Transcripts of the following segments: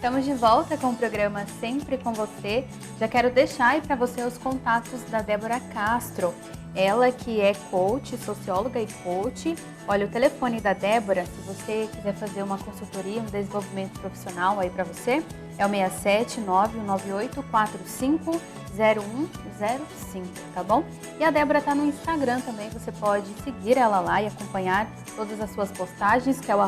Estamos de volta com o programa Sempre com Você. Já quero deixar aí para você os contatos da Débora Castro. Ela que é coach, socióloga e coach. Olha, o telefone da Débora, se você quiser fazer uma consultoria, um desenvolvimento profissional aí para você, é o 67998450105, tá bom? E a Débora tá no Instagram também, você pode seguir ela lá e acompanhar todas as suas postagens, que é o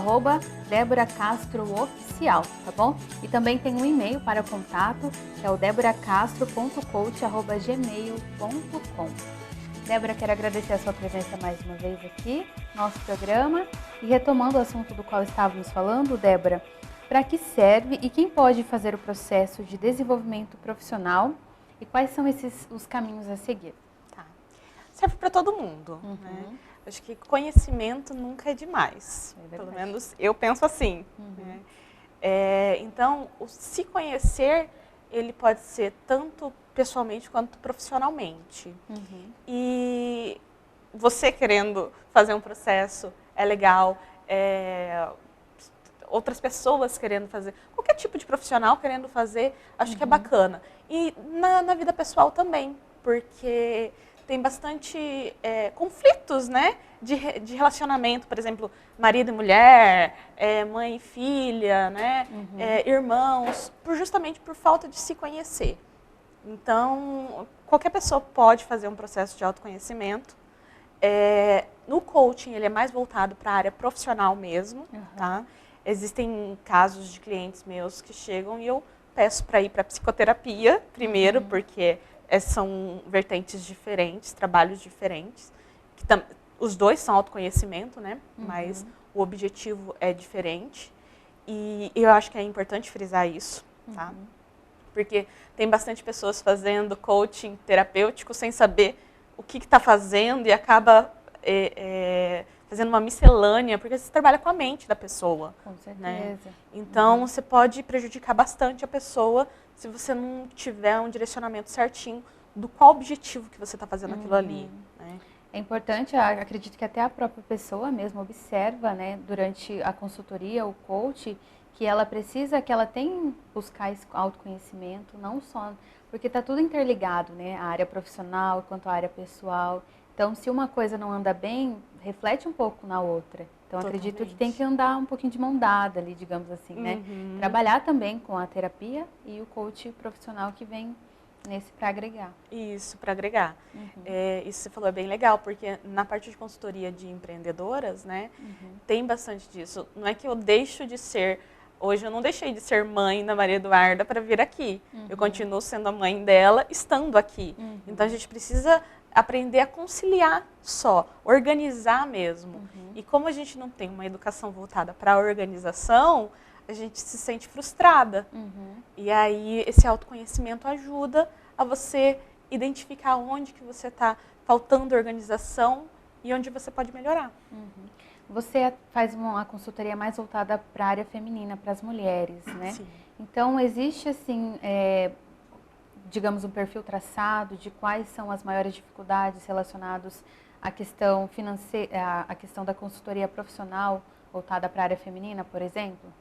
@DéboraCastroOficial, tá bom? E também tem um e-mail para contato, que é o deboracastro.coach@gmail.com. Débora, quero agradecer a sua presença mais uma vez aqui no nosso programa. E retomando o assunto do qual estávamos falando, Débora, para que serve e quem pode fazer o processo de desenvolvimento profissional e quais são os caminhos a seguir? Tá. Serve para todo mundo, né? Acho que conhecimento nunca é demais, pelo menos eu penso assim. Né? Então, o se conhecer, ele pode ser tanto pessoalmente quanto profissionalmente. E você querendo fazer um processo é legal, outras pessoas querendo fazer, qualquer tipo de profissional querendo fazer, acho que é bacana. E na vida pessoal também, porque tem bastante conflitos, né, de relacionamento, por exemplo, marido e mulher, mãe e filha, né, irmãos, justamente por falta de se conhecer. Então, qualquer pessoa pode fazer um processo de autoconhecimento. No coaching, ele é mais voltado para a área profissional mesmo, tá? Existem casos de clientes meus que chegam e eu peço para ir para psicoterapia primeiro, porque são vertentes diferentes, trabalhos diferentes. Os dois são autoconhecimento, né? Mas o objetivo é diferente. E eu acho que é importante frisar isso, tá? Porque tem bastante pessoas fazendo coaching terapêutico sem saber o que está fazendo e acaba fazendo uma miscelânea, porque você trabalha com a mente da pessoa. Com certeza. Né? Então, você pode prejudicar bastante a pessoa se você não tiver um direcionamento certinho do qual objetivo que você está fazendo aquilo ali. Né? É importante, acredito que até a própria pessoa mesmo observa, né, durante a consultoria, o coach, que ela precisa, que ela tem que buscar esse autoconhecimento, não só, porque está tudo interligado, né, a área profissional quanto a área pessoal. Então, se uma coisa não anda bem, reflete um pouco na outra. Então, acredito que tem que andar um pouquinho de mão dada ali, digamos assim, né? Trabalhar também com a terapia e o coach profissional que vem nesse para agregar. Isso, para agregar. Isso que você falou é bem legal, porque na parte de consultoria de empreendedoras, né, tem bastante disso. Não é que eu deixo de ser... Hoje eu não deixei de ser mãe da Maria Eduarda para vir aqui. Eu continuo sendo a mãe dela, estando aqui. Então, a gente precisa aprender a conciliar só, organizar mesmo. E como a gente não tem uma educação voltada para a organização, a gente se sente frustrada. E aí, esse autoconhecimento ajuda a você identificar onde que você está faltando organização e onde você pode melhorar. Você faz uma consultoria mais voltada para a área feminina, para as mulheres, né? Sim. Então, existe, assim, digamos, um perfil traçado de quais são as maiores dificuldades relacionadas à questão financeira, à questão da consultoria profissional voltada para a área feminina, por exemplo?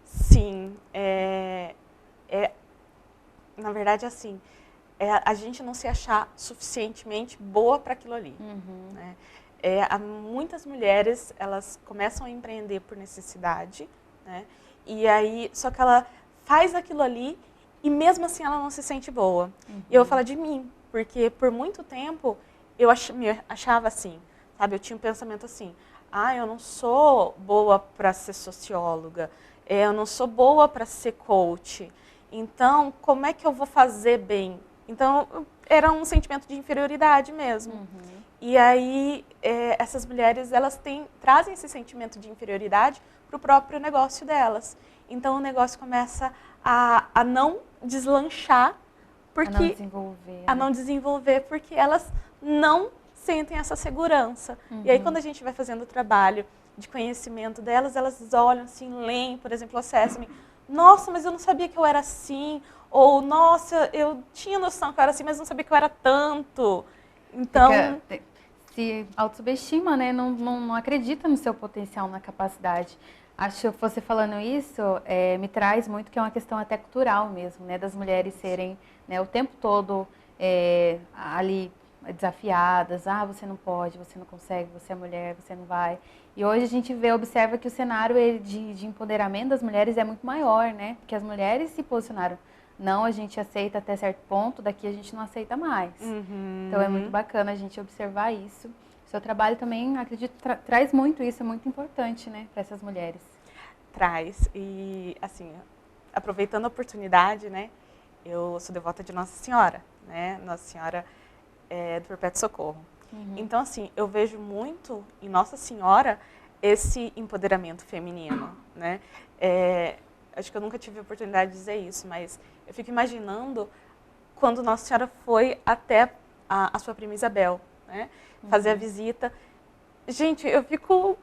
Sim. Na verdade, assim, a gente não se achar suficientemente boa para aquilo ali. Né? Muitas mulheres, elas começam a empreender por necessidade, né? E aí, só que ela faz aquilo ali e mesmo assim ela não se sente boa. E eu vou falar de mim, porque por muito tempo eu me achava assim, sabe? Eu tinha um pensamento assim, eu não sou boa para ser socióloga, eu não sou boa para ser coach, então como é que eu vou fazer bem? Então era um sentimento de inferioridade mesmo. E aí essas mulheres, elas trazem esse sentimento de inferioridade para o próprio negócio delas. Então o negócio começa a não deslanchar, porque a não desenvolver, porque elas não sentem essa segurança. E aí quando a gente vai fazendo o trabalho de conhecimento delas, elas olham assim, leem, por exemplo, o Assessment, nossa, mas eu não sabia que eu era assim, ou nossa, eu tinha noção que eu era assim, mas não sabia que eu era tanto. Então, se autossubestima, né? Não acredita no seu potencial, na capacidade. Acho que você falando isso me traz muito que é uma questão até cultural mesmo, né? Das mulheres serem, né, o tempo todo ali desafiadas. Ah, você não pode, você não consegue, você é mulher, você não vai. E hoje a gente observa que o cenário de empoderamento das mulheres é muito maior, né? Porque as mulheres se posicionaram. Não, a gente aceita até certo ponto, daqui a gente não aceita mais. Então é muito bacana a gente observar isso. Seu trabalho também, acredito, traz muito isso, é muito importante, né, para essas mulheres. Traz. E, assim, aproveitando a oportunidade, né, eu sou devota de Nossa Senhora, né, Nossa Senhora do Perpétuo Socorro. Então, assim, eu vejo muito em Nossa Senhora esse empoderamento feminino, né. Acho que eu nunca tive a oportunidade de dizer isso, mas eu fico imaginando quando Nossa Senhora foi até a sua prima Isabel, né, fazer a visita. Gente, eu fico,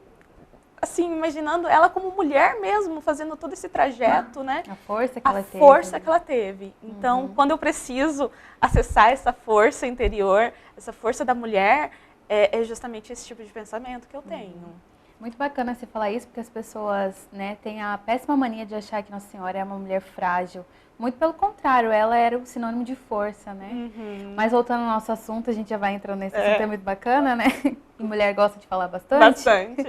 assim, imaginando ela como mulher mesmo, fazendo todo esse trajeto, né? A força que ela teve. A força que ela teve. Então, quando eu preciso acessar essa força interior, essa força da mulher, é justamente esse tipo de pensamento que eu tenho. Muito bacana você falar isso, porque as pessoas, né, têm a péssima mania de achar que Nossa Senhora é uma mulher frágil. Muito pelo contrário, ela era o sinônimo de força, né? Mas voltando ao nosso assunto, a gente já vai entrando nesse assunto, é muito bacana, né? E mulher gosta de falar bastante. Bastante.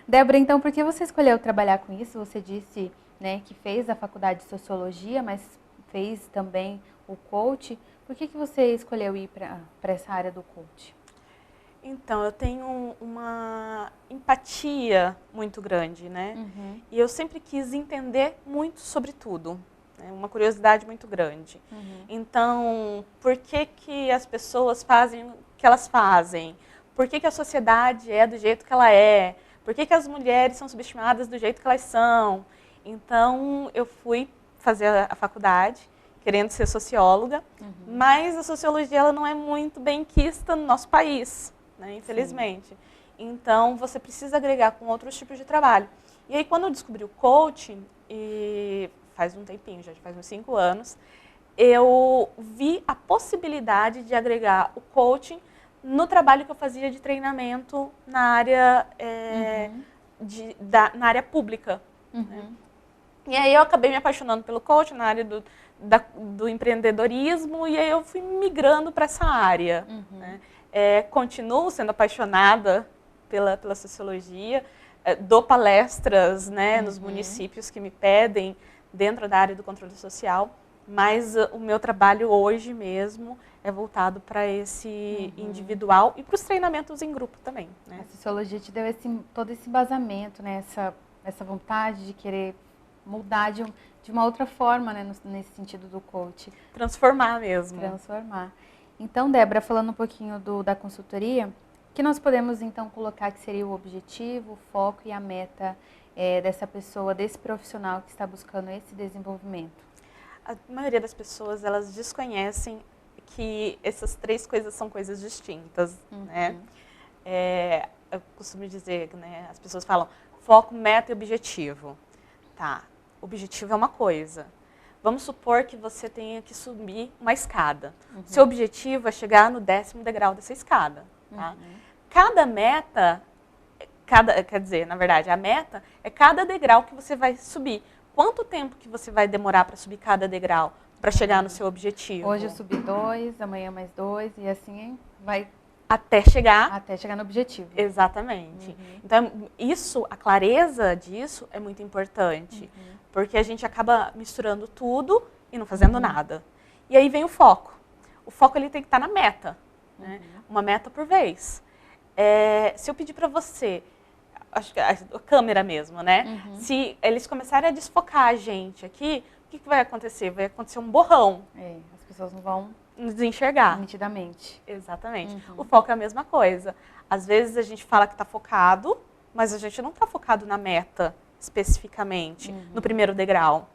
Débora, então, por que você escolheu trabalhar com isso? Você disse, né, que fez a faculdade de Sociologia, mas fez também o coach. Por que você escolheu ir para essa área do coach? Então, eu tenho uma empatia muito grande, né? E eu sempre quis entender muito sobre tudo. Uma curiosidade muito grande. Então, por que as pessoas fazem o que elas fazem? Por que a sociedade é do jeito que ela é? Por que as mulheres são subestimadas do jeito que elas são? Então, eu fui fazer a faculdade, querendo ser socióloga, mas a sociologia ela não é muito bem quista no nosso país, né, infelizmente. Sim. Então, você precisa agregar com outros tipos de trabalho. E aí, quando eu descobri o coaching, e faz um tempinho, já faz uns 5 anos, eu vi a possibilidade de agregar o coaching no trabalho que eu fazia de treinamento na área, na área pública. Né? E aí eu acabei me apaixonando pelo coaching na área do empreendedorismo e aí eu fui migrando para essa área. Né? Continuo sendo apaixonada pela sociologia, dou palestras, né, nos municípios que me pedem dentro da área do controle social, mas o meu trabalho hoje mesmo é voltado para esse individual e para os treinamentos em grupo também. Né? A sociologia te deu todo esse embasamento, né? Essa vontade de querer mudar de uma outra forma, né? Nesse sentido do coach. Transformar mesmo. Transformar. Então, Débora, falando um pouquinho da consultoria, o que nós podemos então colocar que seria o objetivo, o foco e a meta dessa pessoa, desse profissional que está buscando esse desenvolvimento? A maioria das pessoas, elas desconhecem que essas 3 coisas são coisas distintas, né? Eu costumo dizer, né, as pessoas falam foco, meta e objetivo. Tá, objetivo é uma coisa. Vamos supor que você tenha que subir uma escada. Seu objetivo é chegar no 10º degrau dessa escada. Tá? Cada meta, quer dizer, na verdade, a meta é cada degrau que você vai subir. Quanto tempo que você vai demorar para subir cada degrau, para chegar no seu objetivo? Hoje eu subi 2, amanhã mais 2 e assim vai... Até chegar no objetivo. Exatamente. Então, a clareza disso é muito importante, porque a gente acaba misturando tudo e não fazendo nada. E aí vem o foco. O foco ele tem que estar na meta, né? Uma meta por vez. Se eu pedir para você, acho que a câmera mesmo, né? Se eles começarem a desfocar a gente aqui, o que vai acontecer? Vai acontecer um borrão. As pessoas não vão nos enxergar. Nitidamente. Exatamente. O foco é a mesma coisa. Às vezes a gente fala que está focado, mas a gente não está focado na meta especificamente, no primeiro degrau.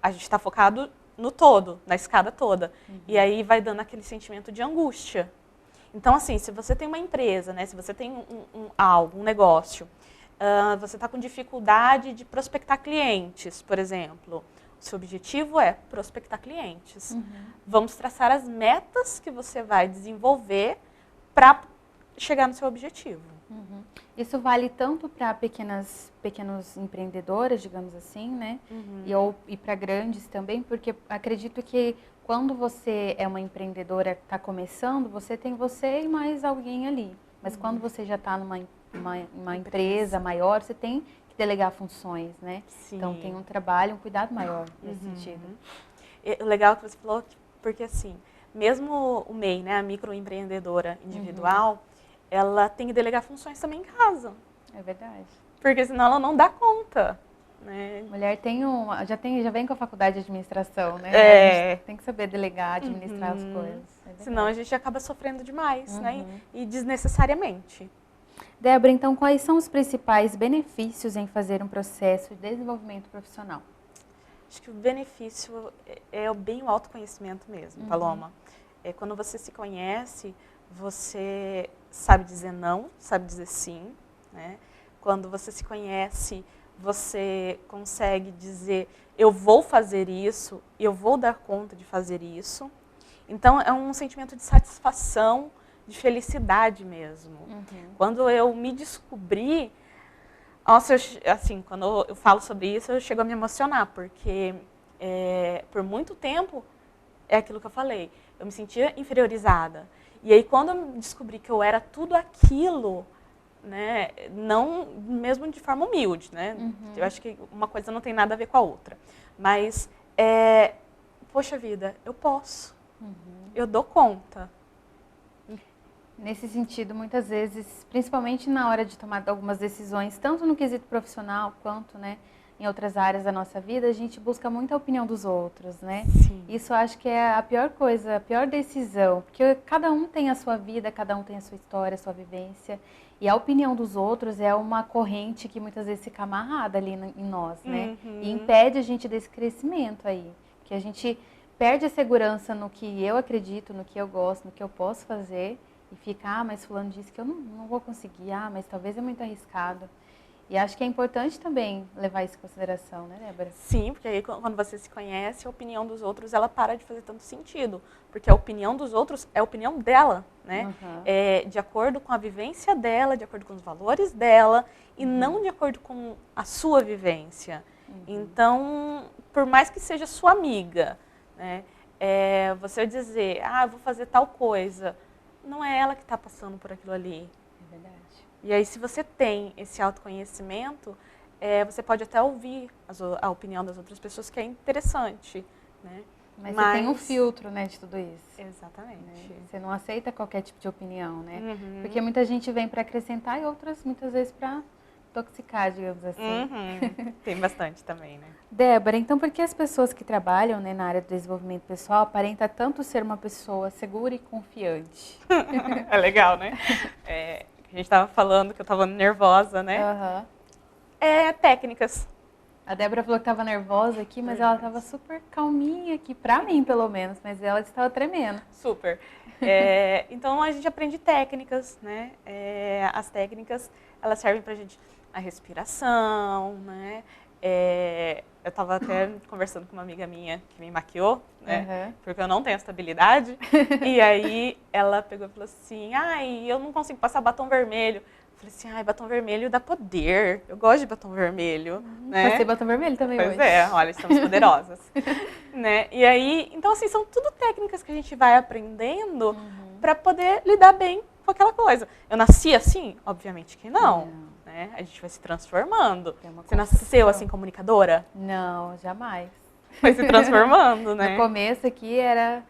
A gente está focado no todo, na escada toda. E aí vai dando aquele sentimento de angústia. Então, assim, se você tem uma empresa, né, se você tem um negócio, você está com dificuldade de prospectar clientes, por exemplo, o seu objetivo é prospectar clientes. Vamos traçar as metas que você vai desenvolver para chegar no seu objetivo. Uhum. Isso vale tanto para pequenos empreendedoras, digamos assim, né? E para grandes também, porque acredito que quando você é uma empreendedora que está começando, você tem você e mais alguém ali. Mas quando você já está numa empresa maior, você tem que delegar funções, né? Sim. Então tem um trabalho, um cuidado maior nesse sentido. O legal que você falou, porque assim, mesmo o MEI, né, a microempreendedora individual, ela tem que delegar funções também em casa. É verdade. Porque senão ela não dá conta. Né? Mulher já vem com a faculdade de administração, né? A gente tem que saber delegar, administrar as coisas. Senão a gente acaba sofrendo demais, né? E desnecessariamente. Débora, então quais são os principais benefícios em fazer um processo de desenvolvimento profissional? Acho que o benefício é bem o autoconhecimento mesmo, Paloma. É quando você se conhece, você sabe dizer não, sabe dizer sim, né? Quando você se conhece, você consegue dizer, eu vou fazer isso, eu vou dar conta de fazer isso. Então, é um sentimento de satisfação, de felicidade mesmo. Quando eu me descobri, nossa, assim, quando eu falo sobre isso, eu chego a me emocionar, porque por muito tempo, é aquilo que eu falei, eu me sentia inferiorizada. E aí, quando eu descobri que eu era tudo aquilo, né, não mesmo de forma humilde, né? Eu acho que uma coisa não tem nada a ver com a outra. Mas, poxa vida, eu posso. Eu dou conta. Nesse sentido, muitas vezes, principalmente na hora de tomar algumas decisões, tanto no quesito profissional quanto, né, em outras áreas da nossa vida, a gente busca muito a opinião dos outros, né? Sim. Isso acho que é a pior coisa, a pior decisão, porque cada um tem a sua vida, cada um tem a sua história, a sua vivência, e a opinião dos outros é uma corrente que muitas vezes fica amarrada ali em nós, né? E impede a gente desse crescimento aí, que a gente perde a segurança no que eu acredito, no que eu gosto, no que eu posso fazer, e fica, mas fulano disse que eu não vou conseguir, mas talvez é muito arriscado. E acho que é importante também levar isso em consideração, né, Débora? Sim, porque aí quando você se conhece, a opinião dos outros, ela para de fazer tanto sentido. Porque a opinião dos outros é a opinião dela, né? É de acordo com a vivência dela, de acordo com os valores dela, e não de acordo com a sua vivência. Então, por mais que seja sua amiga, né? Você dizer, eu vou fazer tal coisa, não é ela que está passando por aquilo ali. É verdade. E aí, se você tem esse autoconhecimento, você pode até ouvir a opinião das outras pessoas, que é interessante, né? Mas você tem um filtro, né, de tudo isso. Exatamente. Né? Você não aceita qualquer tipo de opinião, né? Porque muita gente vem para acrescentar e outras, muitas vezes, para intoxicar, digamos assim. Tem bastante também, né? Débora, então por que as pessoas que trabalham, né, na área do desenvolvimento pessoal aparentam tanto ser uma pessoa segura e confiante? É legal, né? A gente estava falando que eu estava nervosa, né? Técnicas. A Débora falou que estava nervosa aqui, mas ela estava super calminha aqui, pra mim pelo menos, mas ela estava tremendo. Super. Então a gente aprende técnicas, né? As técnicas, elas servem pra gente a respiração, né? Eu estava até conversando com uma amiga minha que me maquiou, né? Porque eu não tenho estabilidade. E aí ela pegou e falou assim, eu não consigo passar batom vermelho. Eu falei assim, batom vermelho dá poder. Eu gosto de batom vermelho. Né? Passei batom vermelho também hoje. Pois olha, estamos poderosas. Né? E aí, então assim, são tudo técnicas que a gente vai aprendendo para poder lidar bem com aquela coisa. Eu nasci assim? Obviamente que não. Né? A gente vai se transformando. Você nasceu assim comunicadora? Não, jamais. Foi se transformando, né? No começo aqui era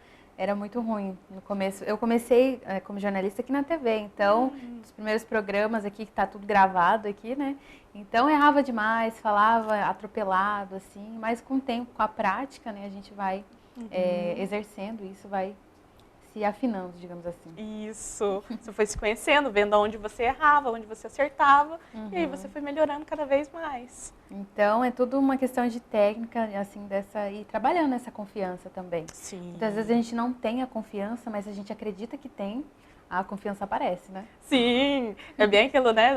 muito ruim. No começo, eu comecei como jornalista aqui na TV, então os primeiros programas aqui, que tá tudo gravado aqui, né? Então errava demais, falava atropelado, assim, mas com o tempo, com a prática, né, a gente vai exercendo isso, vai se afinando, digamos assim. Isso. Você foi se conhecendo, vendo onde você errava, onde você acertava, e aí você foi melhorando cada vez mais. Então, é tudo uma questão de técnica, assim, e trabalhando essa confiança também. Sim. Muitas vezes a gente não tem a confiança, mas a gente acredita que tem, a confiança aparece, né? Sim, é bem aquilo, né,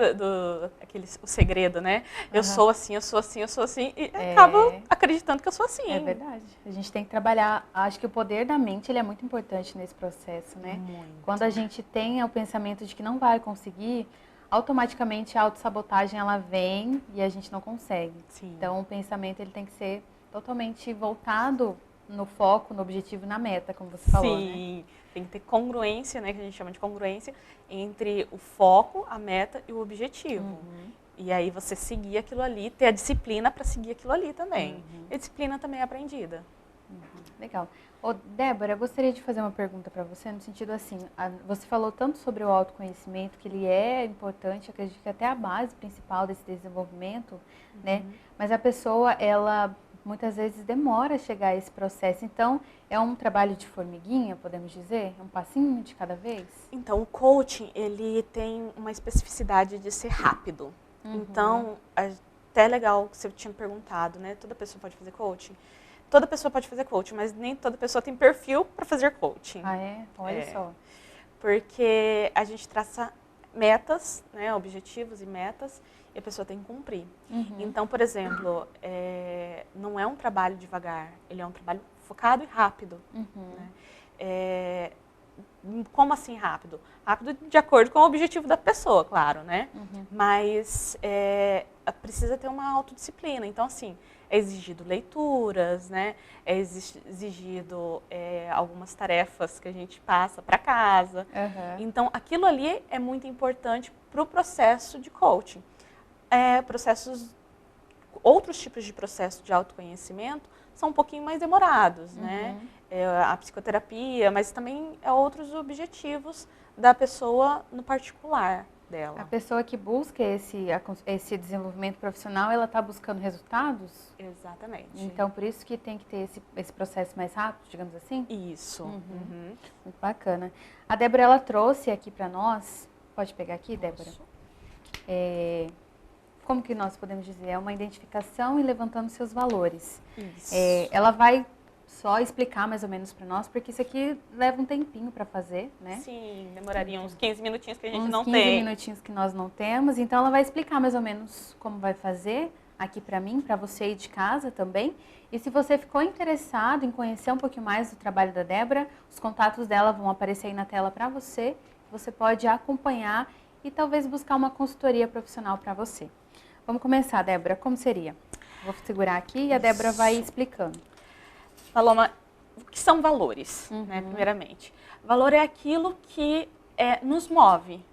o segredo, né? Eu sou assim, eu sou assim, eu sou assim, e acabo acreditando que eu sou assim. É verdade. A gente tem que trabalhar, acho que o poder da mente, ele é muito importante nesse processo, né? Muito. Quando a gente tem o pensamento de que não vai conseguir, automaticamente a autossabotagem ela vem e a gente não consegue. Sim. Então o pensamento ele tem que ser totalmente voltado no foco, no objetivo, na meta, como você falou, Sim, né? tem que ter congruência, né, que a gente chama de congruência, entre o foco, a meta e o objetivo. E aí você seguir aquilo ali, ter a disciplina para seguir aquilo ali também. E a disciplina também é aprendida. Legal. Ô, Débora, eu gostaria de fazer uma pergunta para você, no sentido assim, você falou tanto sobre o autoconhecimento, que ele é importante, acredito que até a base principal desse desenvolvimento, né? Mas a pessoa, ela muitas vezes demora a chegar a esse processo. Então, é um trabalho de formiguinha, podemos dizer? É um passinho de cada vez? Então, o coaching, ele tem uma especificidade de ser rápido. Então, até legal que você tinha perguntado, né? Toda pessoa pode fazer coaching? Toda pessoa pode fazer coaching, mas nem toda pessoa tem perfil para fazer coaching. Ah, é? Olha só. Porque a gente traça metas, né? Objetivos e metas, e a pessoa tem que cumprir. Então, por exemplo, não é um trabalho devagar, ele é um trabalho focado e rápido. Né? Como assim rápido? Rápido de acordo com o objetivo da pessoa, claro, né? Mas precisa ter uma autodisciplina. Então, assim, é exigido leituras, né? É exigido algumas tarefas que a gente passa para casa. Então, aquilo ali é muito importante para o processo de coaching. Outros tipos de processo de autoconhecimento são um pouquinho mais demorados, né? A psicoterapia, mas também outros objetivos da pessoa no particular dela. A pessoa que busca esse desenvolvimento profissional, ela está buscando resultados? Exatamente. Então, por isso que tem que ter esse processo mais rápido, digamos assim? Isso. Muito bacana. A Débora, ela trouxe aqui para nós, pode pegar aqui, Débora? Como que nós podemos dizer? É uma identificação e levantando seus valores. Isso. Ela vai só explicar mais ou menos para nós, porque isso aqui leva um tempinho para fazer, né? Sim, demoraria uns 15 minutinhos que a gente não tem. Uns 15 minutinhos que nós não temos. Então, ela vai explicar mais ou menos como vai fazer aqui para mim, para você aí de casa também. E se você ficou interessado em conhecer um pouquinho mais do trabalho da Débora, os contatos dela vão aparecer aí na tela para você. Você pode acompanhar e talvez buscar uma consultoria profissional para você. Vamos começar, Débora. Como seria? Vou segurar aqui e a Débora vai explicando. Paloma, o que são valores, né, primeiramente? Valor é aquilo que nos move.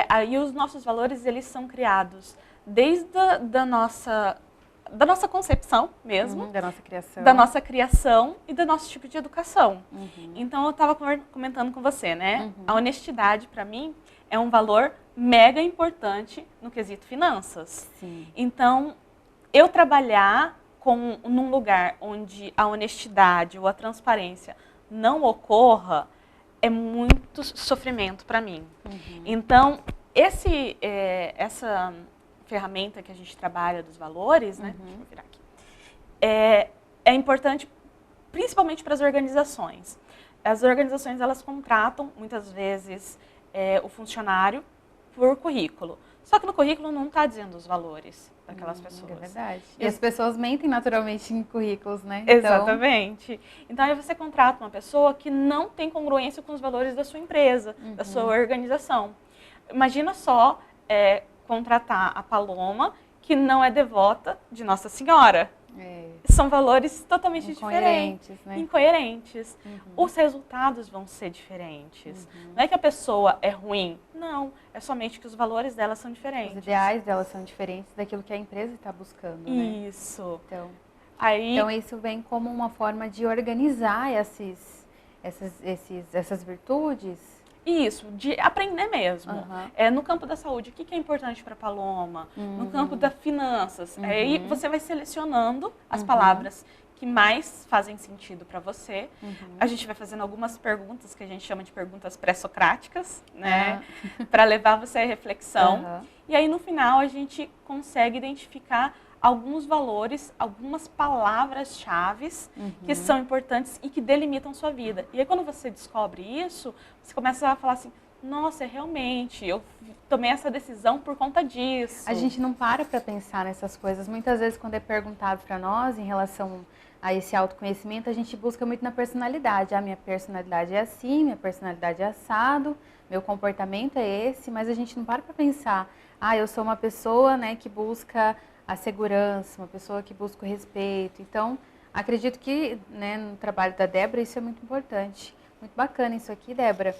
Aí os nossos valores, eles são criados desde da nossa concepção mesmo. Da nossa criação. Da nossa criação e do nosso tipo de educação. Então, eu estava comentando com você, né? A honestidade, para mim, é um valor mega importante no quesito finanças. Sim. Então, eu trabalhar num lugar onde a honestidade ou a transparência não ocorra é muito sofrimento para mim. Então, essa ferramenta que a gente trabalha dos valores, né? Deixa eu virar aqui. É importante principalmente para as organizações. As organizações, elas contratam muitas vezes o funcionário por currículo. Só que no currículo não está dizendo os valores daquelas pessoas. É verdade. E as pessoas mentem naturalmente em currículos, né? Exatamente. Então, aí você contrata uma pessoa que não tem congruência com os valores da sua empresa, da sua organização. Imagina só contratar a Paloma, que não é devota de Nossa Senhora. São valores totalmente diferentes, né? Incoerentes. Os resultados vão ser diferentes. Não é que a pessoa é ruim, não. É somente que os valores dela são diferentes. Os ideais dela são diferentes daquilo que a empresa está buscando, né? Isso. Então isso vem como uma forma de organizar essas virtudes. Isso, de aprender mesmo. No campo da saúde, o que é importante para a Paloma? No campo das finanças. Aí você vai selecionando as palavras que mais fazem sentido para você. A gente vai fazendo algumas perguntas que a gente chama de perguntas pré-socráticas, né? Para levar você à reflexão. E aí, no final, a gente consegue identificar alguns valores, algumas palavras-chave que são importantes e que delimitam sua vida. E aí, quando você descobre isso, você começa a falar assim, nossa, realmente, eu tomei essa decisão por conta disso. A gente não para pensar nessas coisas. Muitas vezes, quando é perguntado para nós em relação a esse autoconhecimento, a gente busca muito na personalidade. A minha personalidade é assim, minha personalidade é assado, meu comportamento é esse, mas a gente não para pensar, eu sou uma pessoa, né, que busca a segurança, uma pessoa que busca o respeito. Então, acredito que, né, no trabalho da Débora isso é muito importante. Muito bacana isso aqui, Débora.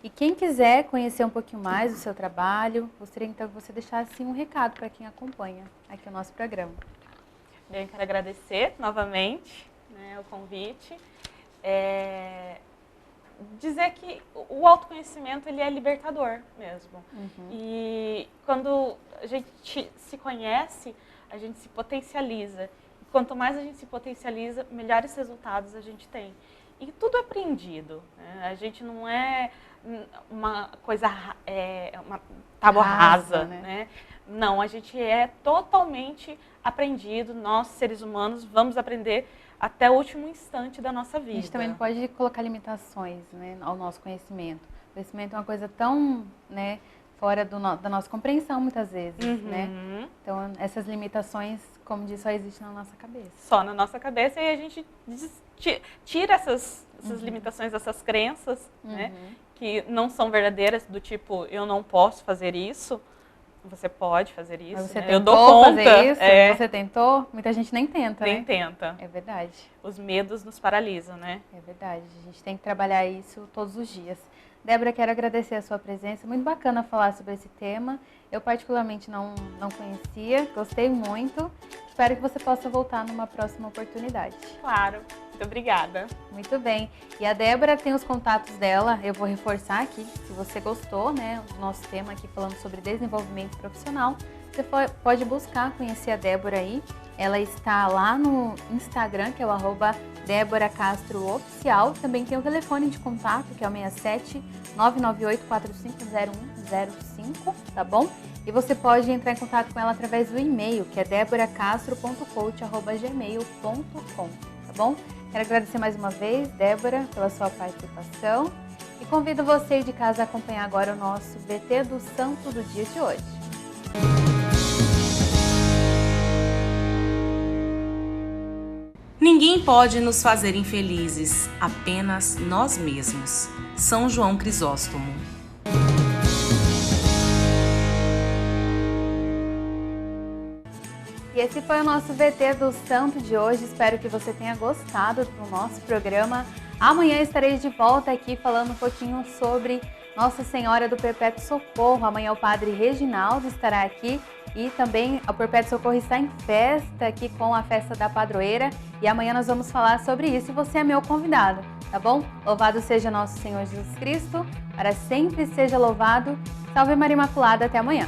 E quem quiser conhecer um pouquinho mais do seu trabalho, gostaria então que você deixasse um recado para quem acompanha aqui o nosso programa. Bem, eu quero agradecer novamente, né, o convite. Dizer que o autoconhecimento ele é libertador mesmo. E quando a gente se conhece, a gente se potencializa. E quanto mais a gente se potencializa, melhores resultados a gente tem. E tudo é aprendido, né? A gente não é uma coisa, uma tábua rasa, né? Não, a gente é totalmente aprendido. Nós, seres humanos, vamos aprender até o último instante da nossa vida. A gente também não pode colocar limitações, né, ao nosso conhecimento. O conhecimento é uma coisa tão, né, fora da nossa compreensão muitas vezes, né? Então, essas limitações, como disse, só existem na nossa cabeça. Só na nossa cabeça, e a gente tira essas limitações, essas crenças, né, que não são verdadeiras, do tipo, eu não posso fazer isso. Você pode fazer isso. Mas você né? Eu dou conta. Fazer isso? Você tentou? Muita gente nem tenta, nem né? tenta. É verdade. Os medos nos paralisam, né? É verdade. A gente tem que trabalhar isso todos os dias. Débora, quero agradecer a sua presença. Muito bacana falar sobre esse tema. Eu particularmente não conhecia, gostei muito. Espero que você possa voltar numa próxima oportunidade. Claro. Muito obrigada. Muito bem. E a Débora tem os contatos dela, eu vou reforçar aqui, se você gostou, né, do nosso tema aqui falando sobre desenvolvimento profissional, você pode buscar conhecer a Débora aí. Ela está lá no Instagram, que é o @DéboraCastroOficial. Também tem o telefone de contato, que é o 67 998 450105, tá bom? E você pode entrar em contato com ela através do e-mail, que é deboracastro.coach@gmail.com, tá bom? Quero agradecer mais uma vez, Débora, pela sua participação. E convido você aí de casa a acompanhar agora o nosso VT do Santo do dia de hoje. Ninguém pode nos fazer infelizes, apenas nós mesmos. São João Crisóstomo. E esse foi o nosso VT do Santo de hoje. Espero que você tenha gostado do nosso programa. Amanhã estarei de volta aqui falando um pouquinho sobre Nossa Senhora do Perpétuo Socorro. Amanhã o Padre Reginaldo estará aqui e também o Perpétuo Socorro está em festa aqui com a festa da padroeira. E amanhã nós vamos falar sobre isso e você é meu convidado, tá bom? Louvado seja nosso Senhor Jesus Cristo, para sempre seja louvado. Salve Maria Imaculada, até amanhã.